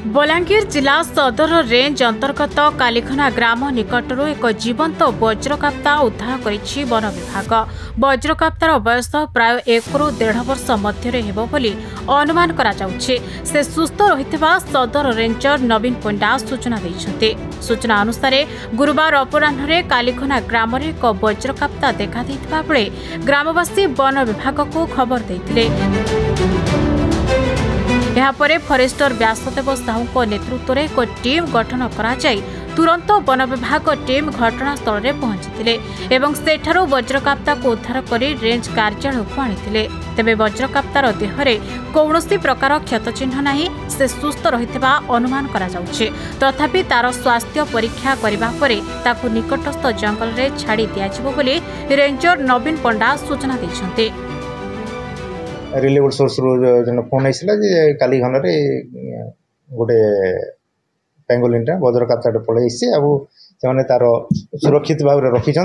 बलांगीर जिला सदर रेंज अंतर्गत कालीखना ग्राम निकटर एक जीवंत वज्रकाप्ता उद्धार करिछि वन विभाग। वज्रकाप्तार बयस प्राय 1 ରୁ 1.5 वर्ष मध्य अनुमान करा जाउछि। से सुस्थ रहितबा सदर रेंजर नवीन पंडा सूचना दैछन्ते। सूचना अनुसार गुरुवार अपराह्न कालीखना ग्राम एक वज्रकाप्ता देखा दैथिबा बेले ग्रामवासी वन विभाग को खबर दैथिले। यापर फरेस्टर व्यासदेव साहू नेतृत्व में एक टीम गठन करा जाय तुरंत वन विभाग टीम घटनास्थल में पहुंची एवं सेठारु वज्रकाप्ता को उद्धार कर रेंज कार्यालय को आनी। तेबे वज्रकाप्तार देहरे कौनसी प्रकार क्षतचिह्न नहीं, से सुस्थ रहितबा अनुमान करा जाउछि। तथापि तार स्वास्थ्य परीक्षा करिबा परे ताकु निकटस्थ जंगल में छाड़ी दियाजिबो बोली रेंजर नवीन पंडा सूचना दैछन्ते। रिलेबल सोर्स जो फोन आईला काली घन गोटे पेंगोलिनटा वज्रकाप्ता पड़े से तार सुरक्षित भाव में रखिंट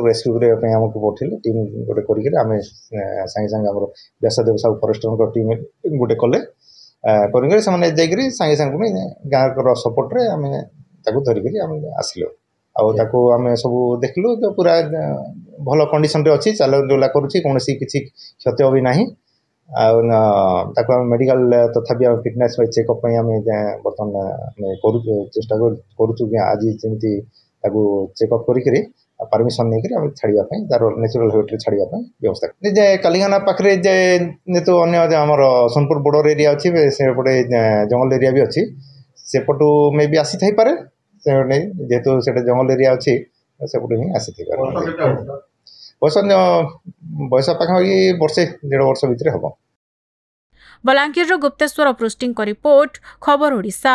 रेस्क्यू करने आमको पठेले टीम गोटे करें सागे सागे आम व्यासदेव साहू फरेस्टर टीम गोटे कले कर सागे सागे गाँव सपोर्ट आम धरिक आसिलु आम सब देखलु तो पूरा भल कंडीशन रे अच्छी चला करुच्ची कौन किसी क्षति भी ना मेडिकल तथापि फिटनेस चेकअप आम बर्तमान चेष्टा करुचु आज जमी चेकअप कर परमिशन नहीं छाड़ापी तार नेचुरल हेबिट छाड़ापी व्यवस्था कालीघाना पाखे तो अन्य आम सोनपुर बॉर्डर एरिया अच्छी सेपटे जंगल एरिया भी अच्छी सेपटू मे भी आसी थाईपे जेहेतु से जंगल एरिया अच्छी सेपटू ही आसी बयस पाखापाखि वर्षे 1.5 वर्ष भितर हम। बलांगीर गुप्तेश्वर पृष्टि रिपोर्ट खबर ओडिशा।